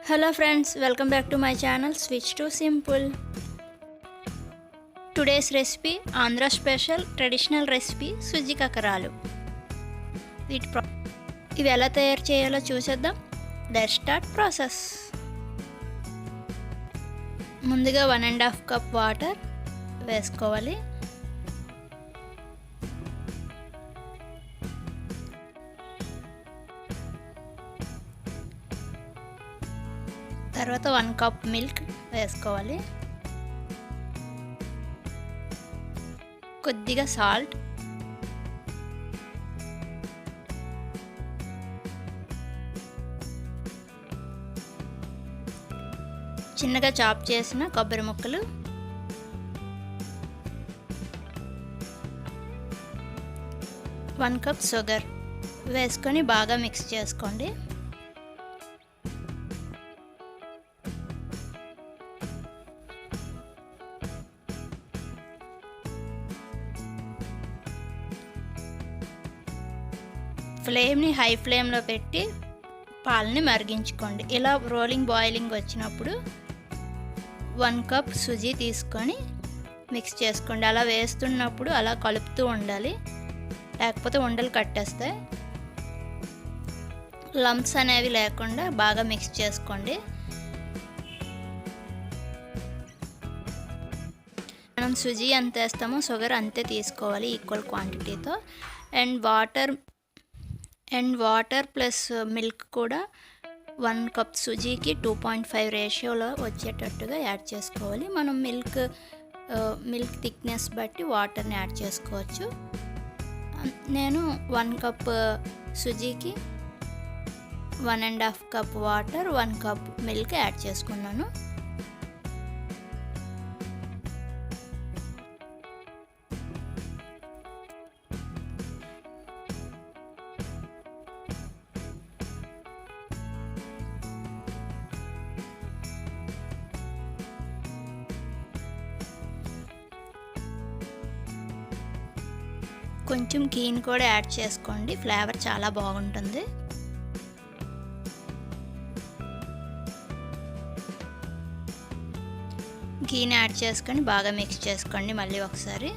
Hello friends, welcome back to my channel Switch to Simple. Today's recipe Andhra special traditional recipe Sujji కకరాలు. ఇవి ఎలా తయారు చేయాలో చూసేద్దాం. Let's start process. ముందుగా 1.5 cup water వేసుకోవాలి. తర్వాత 1 కప్ మిల్క్ వేసుకోవాలి. కొద్దిగా సాల్ట్, చిన్నగా చాప్ చేసిన కొబ్బరి ముక్కలు, వన్ కప్ షుగర్ వేసుకొని బాగా మిక్స్ చేసుకోండి. ఫ్లేమ్ని హై ఫ్లేమ్లో పెట్టి పాలని మరిగించుకోండి. ఇలా రోలింగ్ బాయిలింగ్ వచ్చినప్పుడు 1 కప్ సుజీ తీసుకొని మిక్స్ చేసుకోండి. అలా వేస్తున్నప్పుడు అలా కలుపుతూ ఉండాలి, లేకపోతే ఉండలు కట్టేస్తాయి. లంప్స్ అనేవి లేకుండా బాగా మిక్స్ చేసుకోండి. మనం సుజీ ఎంత వేస్తామో షుగర్ అంతే తీసుకోవాలి, ఈక్వల్ క్వాంటిటీతో. అండ్ వాటర్ ప్లస్ మిల్క్ కూడా 1 కప్ సుజీకి 2.5 రేషియోలో వచ్చేటట్టుగా యాడ్ చేసుకోవాలి. మనం మిల్క్ థిక్నెస్ బట్టి వాటర్ని యాడ్ చేసుకోవచ్చు. నేను 1 cup సుజీకి 1.5 cup water, 1 cup milk add చేసుకున్నాను. కొంచెం గీని కూడా యాడ్ చేసుకోండి, ఫ్లేవర్ చాలా బాగుంటుంది. గీని యాడ్ చేసుకొని బాగా మిక్స్ చేసుకోండి. మళ్ళీ ఒకసారి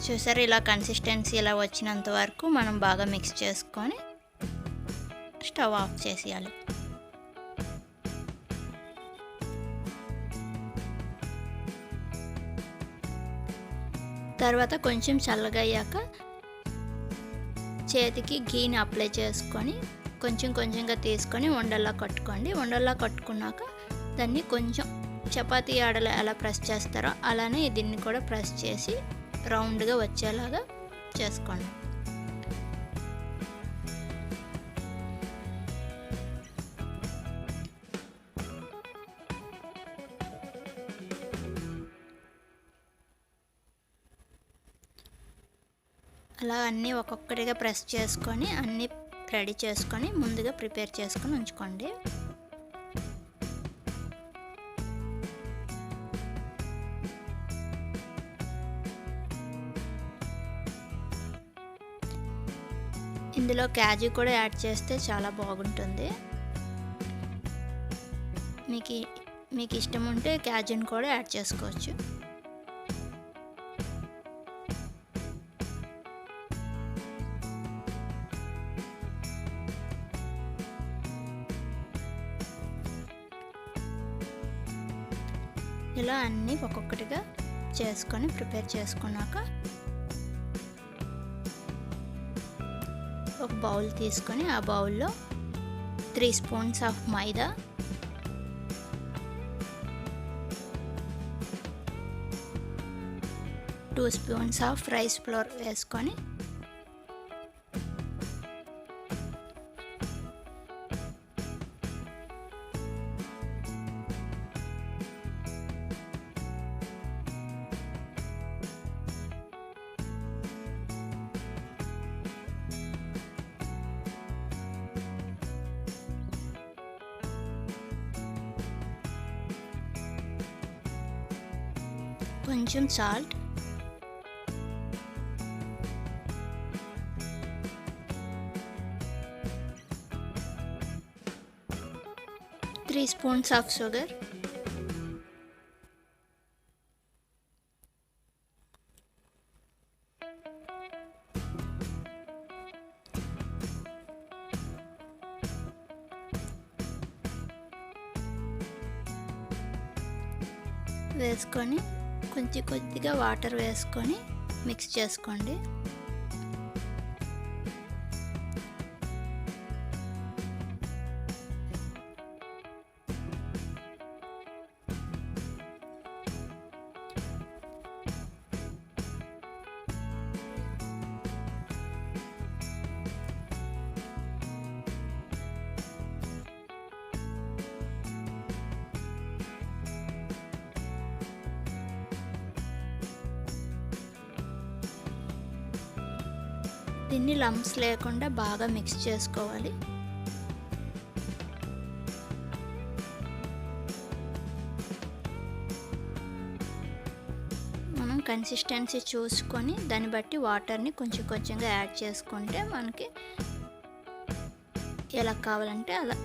చూసారు, ఇలా కన్సిస్టెన్సీ ఇలా వచ్చినంత వరకు మనం బాగా మిక్స్ చేసుకొని స్టవ్ ఆఫ్ చేసేయాలి. తర్వాత కొంచెం చల్లగా అయ్యాక చేతికి గీని అప్లై చేసుకొని కొంచెం కొంచెంగా తీసుకొని ఉండల్లా కట్టుకోండి. ఉండల్లా కట్టుకున్నాక దాన్ని కొంచెం చపాతీ ఆడలో ఎలా ప్రెస్ చేస్తారో అలానే దీన్ని కూడా ప్రెస్ చేసి రౌండ్గా వచ్చేలాగా చేసుకోండి. అలా అన్నీ ఒక్కొక్కటిగా ప్రెస్ చేసుకొని అన్నీ రెడీ చేసుకొని ముందుగా ప్రిపేర్ చేసుకొని ఉంచుకోండి. ఇందులో క్యాజు కూడా యాడ్ చేస్తే చాలా బాగుంటుంది. మీకు ఇష్టం ఉంటే క్యాజుని కూడా యాడ్ చేసుకోవచ్చు. ఇలా అన్నీ ఒక్కొక్కటిగా చేసుకొని ప్రిపేర్ చేసుకున్నాక ఒక బౌల్ తీసుకొని ఆ బౌల్లో 3 spoons of maida, 2 spoons of rice flour వేసుకొని కొంచెం సాల్ట్, 3 స్పూన్స్ ఆఫ్ షుగర్, వేసుకొని కొద్దిగా వాటర్ వేసుకొని మిక్స్ చేసుకోండి. దీన్ని లంప్స్ లేకుండా బాగా మిక్స్ చేసుకోవాలి. మనం కన్సిస్టెన్సీ చూసుకొని దాన్ని బట్టి వాటర్ని కొంచెంగా యాడ్ చేసుకుంటే మనకి ఎలా కావాలంటే అలా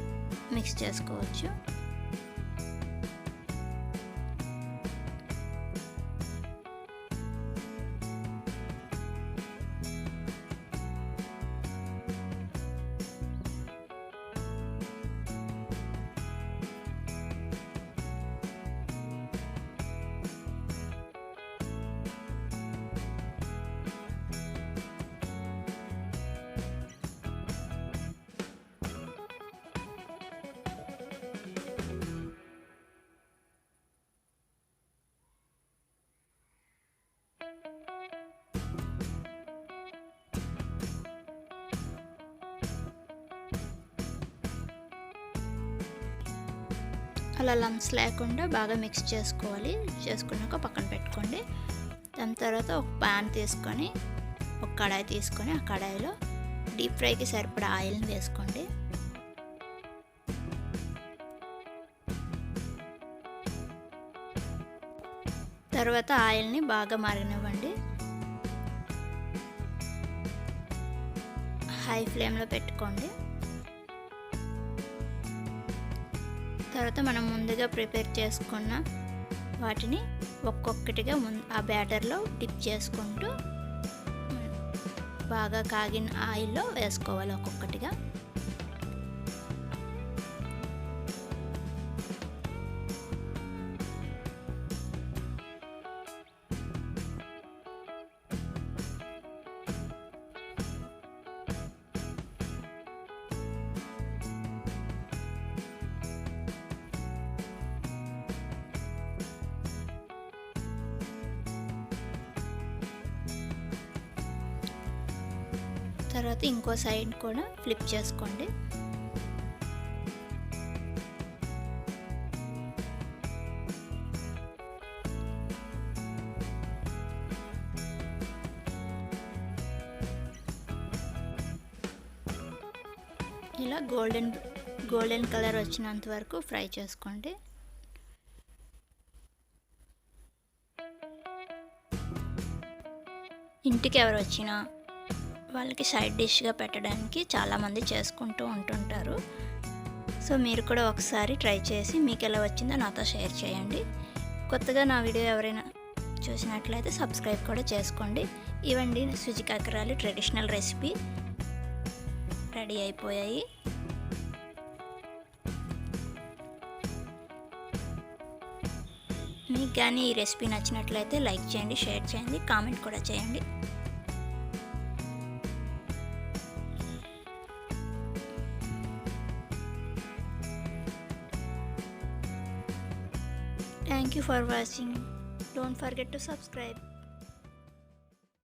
మిక్స్ చేసుకోవచ్చు. అలా లంప్స్ లేకుండా బాగా మిక్స్ చేసుకోవాలి. చేసుకున్నాక పక్కన పెట్టుకోండి. దాని తర్వాత ఒక ప్యాన్ తీసుకొని ఒక కడాయి తీసుకొని ఆ కడాయిలో డీప్ ఫ్రైకి సరిపడా ఆయిల్ని వేసుకోండి. తర్వాత ఆయిల్ని బాగా మరగనివ్వండి. హై ఫ్లేమ్లో పెట్టుకోండి. తర్వాత మనం ముందుగా ప్రిపేర్ చేసుకున్న వాటిని ఒక్కొక్కటిగా ఆ బ్యాటర్లో డిప్ చేసుకుంటూ బాగా కాగిన ఆయిల్లో వేసుకోవాలి ఒక్కొక్కటిగా. తర్వాత ఇంకో సైడ్ కూడా ఫ్లిప్ చేసుకోండి. ఇలా గోల్డెన్ కలర్ వచ్చినంత వరకు ఫ్రై చేసుకోండి. ఇంటికి ఎవరు వచ్చినా వాళ్ళకి సైడ్ డిష్గా పెట్టడానికి చాలామంది చేసుకుంటూ ఉంటుంటారు. సో మీరు కూడా ఒకసారి ట్రై చేసి మీకు ఎలా వచ్చిందో నాతో షేర్ చేయండి. కొత్తగా నా వీడియో ఎవరైనా చూసినట్లయితే సబ్స్క్రైబ్ కూడా చేసుకోండి. ఇవండి సుజి కాకరాలు ట్రెడిషనల్ రెసిపీ రెడీ అయిపోయాయి. మీకు కానీ ఈ రెసిపీ నచ్చినట్లయితే లైక్ చేయండి, షేర్ చేయండి, కామెంట్ కూడా చేయండి. Thank you for watching. Don't forget to subscribe.